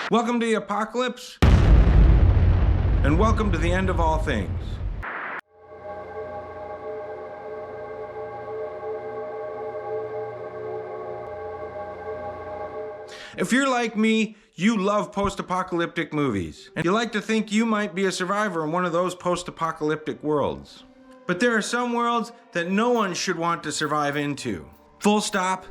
Welcome to the apocalypse, and welcome to the end of all things. If you're like me, you love post-apocalyptic movies, and you like to think you might be a survivor in one of those post-apocalyptic worlds. But there are some worlds that no one should want to survive into. Full stop,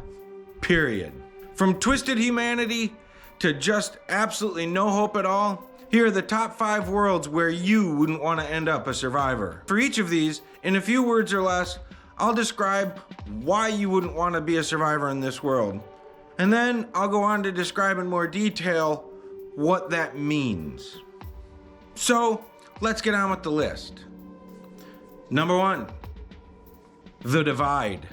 period. From twisted humanity to just absolutely no hope at all, here are the top 5 worlds where you wouldn't want to end up a survivor. For each of these, in a few words or less, I'll describe why you wouldn't want to be a survivor in this world. And then I'll go on to describe in more detail what that means. So, let's get on with the list. Number 1, the divide.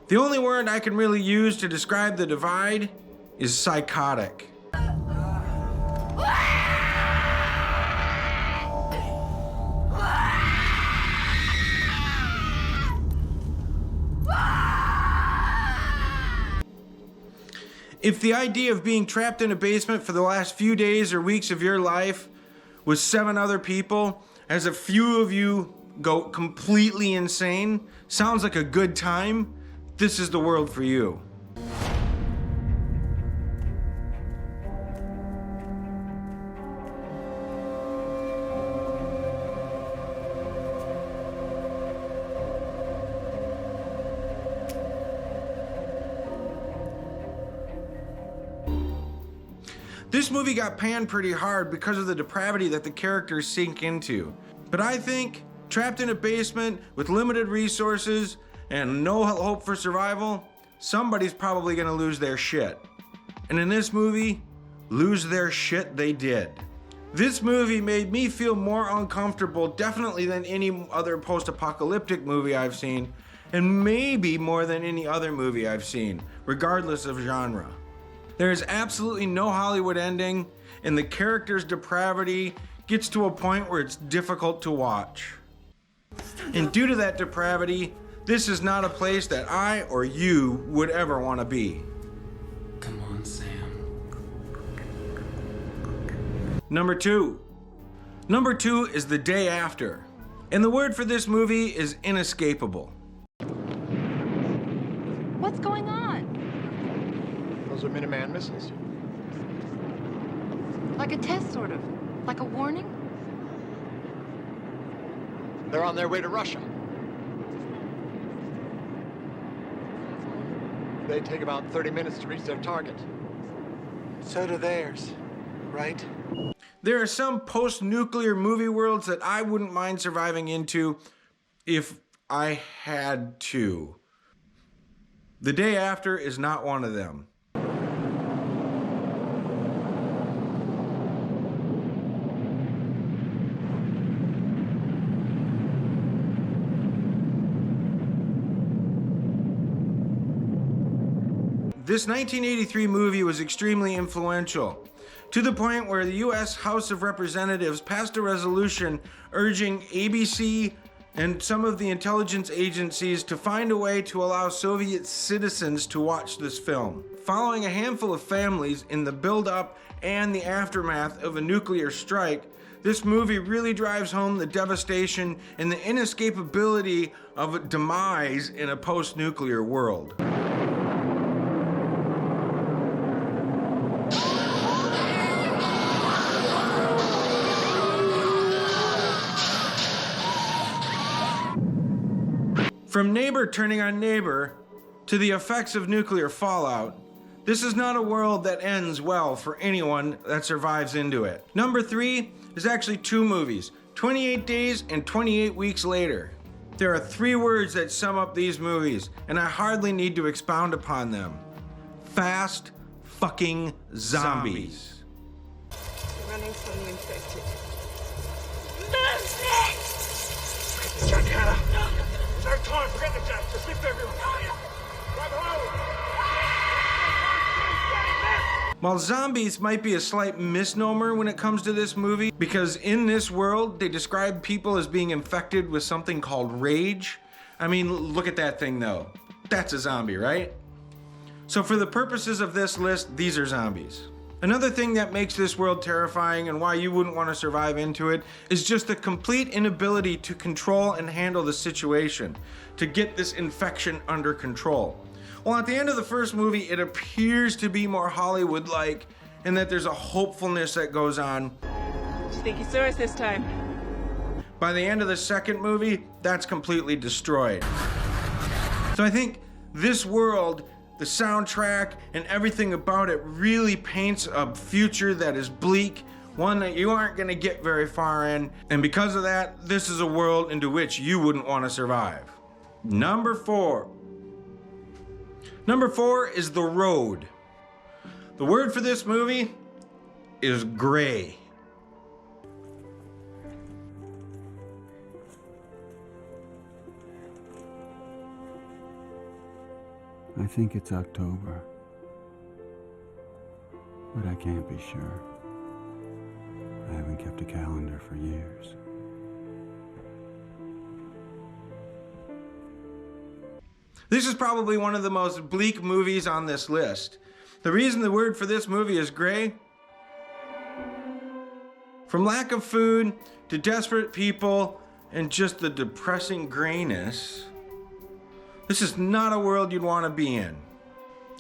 The only word I can really use to describe the divide is psychotic. If the idea of being trapped in a basement for the last few days or weeks of your life with 7 other people, as a few of you go completely insane, sounds like a good time, this is the world for you. This movie got panned pretty hard because of the depravity that the characters sink into. But I think, trapped in a basement with limited resources and no hope for survival, somebody's probably gonna lose their shit. And in this movie, lose their shit they did. This movie made me feel more uncomfortable definitely than any other post-apocalyptic movie I've seen, and maybe more than any other movie I've seen, regardless of genre. There is absolutely no Hollywood ending, and the character's depravity gets to a point where it's difficult to watch. And due to that depravity, this is not a place that I or you would ever want to be. Come on, Sam. Number 2. Number 2 is the day after. And the word for this movie is inescapable. What's going on? Those are Minuteman missiles. Like a test, sort of. Like a warning? They're on their way to Russia. They take about 30 minutes to reach their target. So do theirs, right? There are some post-nuclear movie worlds that I wouldn't mind surviving into if I had to. The day after is not one of them. This 1983 movie was extremely influential, to the point where the US House of Representatives passed a resolution urging ABC and some of the intelligence agencies to find a way to allow Soviet citizens to watch this film. Following a handful of families in the build-up and the aftermath of a nuclear strike, this movie really drives home the devastation and the inescapability of a demise in a post-nuclear world. From neighbor turning on neighbor to the effects of nuclear fallout, this is not a world that ends well for anyone that survives into it. Number 3 is actually 2 movies, 28 Days and 28 Weeks Later. There are 3 words that sum up these movies, and I hardly need to expound upon them. Fast fucking zombies. Running from the infected. Jack Hanna. It's our time. Forget the Jack. Just lift everyone. Grab hold. While zombies might be a slight misnomer when it comes to this movie, because in this world, they describe people as being infected with something called rage. I mean, look at that thing though. That's a zombie, right? So for the purposes of this list, these are zombies. Another thing that makes this world terrifying and why you wouldn't want to survive into it is just the complete inability to control and handle the situation, to get this infection under control. Well, at the end of the first movie, it appears to be more Hollywood-like, and that there's a hopefulness that goes on. Sneaky source this time. By the end of the second movie, that's completely destroyed. So I think this world, the soundtrack, and everything about it really paints a future that is bleak, one that you aren't gonna get very far in, and because of that, this is a world into which you wouldn't want to survive. Number 4. Number 4 is The Road. The word for this movie is gray. I think it's October, but I can't be sure. I haven't kept a calendar for years. This is probably one of the most bleak movies on this list. The reason the word for this movie is gray, from lack of food to desperate people and just the depressing grayness, this is not a world you'd want to be in.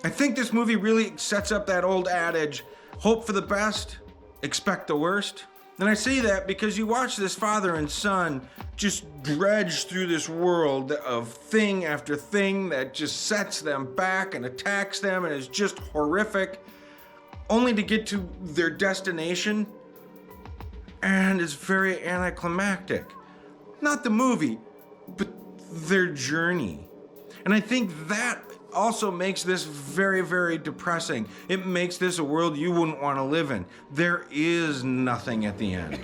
I think this movie really sets up that old adage, hope for the best, expect the worst. And I say that because you watch this father and son just dredge through this world of thing after thing that just sets them back and attacks them and is just horrific, only to get to their destination, and it's very anticlimactic. Not the movie, but their journey. And I think that also makes this very, very depressing. It makes this a world you wouldn't want to live in. There is nothing at the end.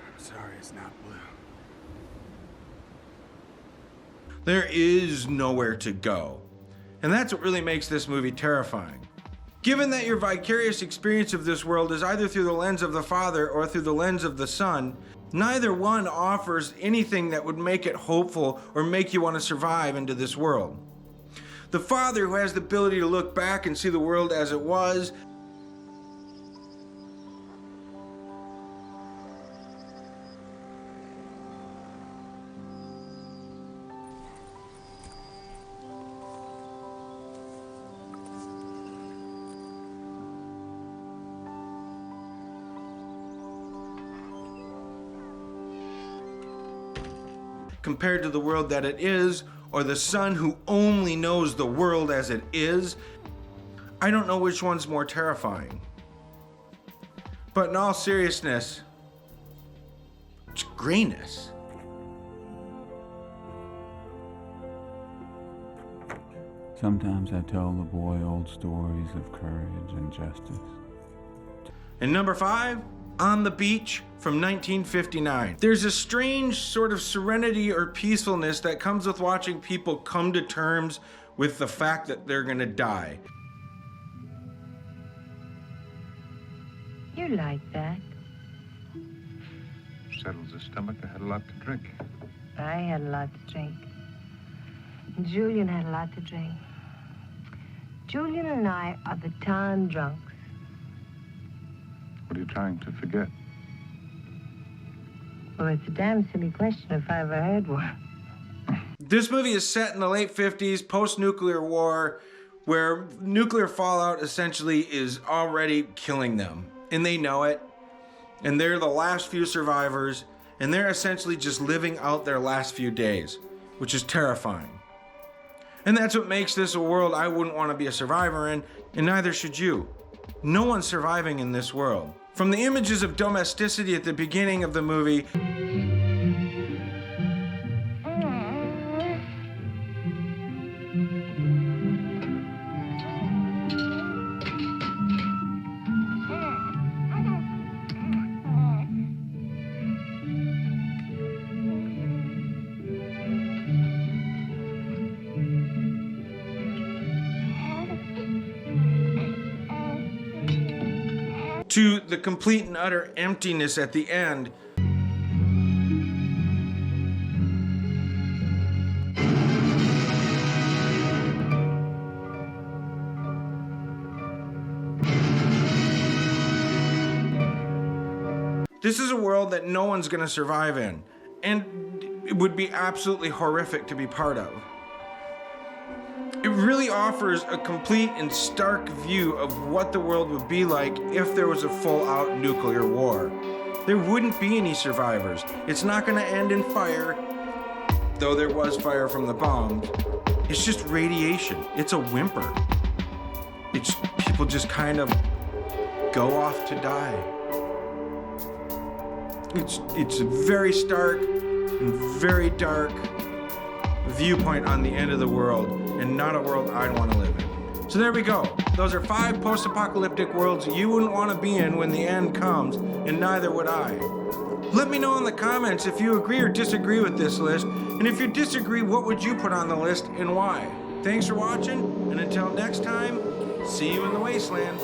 I'm sorry it's not blue. There is nowhere to go. And that's what really makes this movie terrifying. Given that your vicarious experience of this world is either through the lens of the father or through the lens of the son, neither one offers anything that would make it hopeful or make you want to survive into this world. The father, who has the ability to look back and see the world as it was, compared to the world that it is, or the son who only knows the world as it is, I don't know which one's more terrifying. But in all seriousness, it's grayness. Sometimes I tell the boy old stories of courage and justice. And number 5, On the Beach from 1959. There's a strange sort of serenity or peacefulness that comes with watching people come to terms with the fact that they're gonna die. You like that? Settles the stomach. I had a lot to drink. I had a lot to drink. And Julian had a lot to drink. Julian and I are the town drunks. What are you trying to forget? Well, it's a damn silly question if I ever heard one. This movie is set in the late 50s, post-nuclear war, where nuclear fallout essentially is already killing them. And they know it. And they're the last few survivors. And they're essentially just living out their last few days, which is terrifying. And that's what makes this a world I wouldn't want to be a survivor in, and neither should you. No one's surviving in this world. From the images of domesticity at the beginning of the movie, to the complete and utter emptiness at the end. This is a world that no one's gonna survive in, and it would be absolutely horrific to be part of. It really offers a complete and stark view of what the world would be like if there was a full-out nuclear war. There wouldn't be any survivors. It's not gonna end in fire, though there was fire from the bombs. It's just radiation. It's a whimper. It's people just kind of go off to die. It's a very stark and very dark viewpoint on the end of the world, and not a world I'd want to live in. So there we go. Those are 5 post-apocalyptic worlds you wouldn't want to be in when the end comes, and neither would I. Let me know in the comments if you agree or disagree with this list, and if you disagree, what would you put on the list and why? Thanks for watching, and until next time, see you in the wasteland.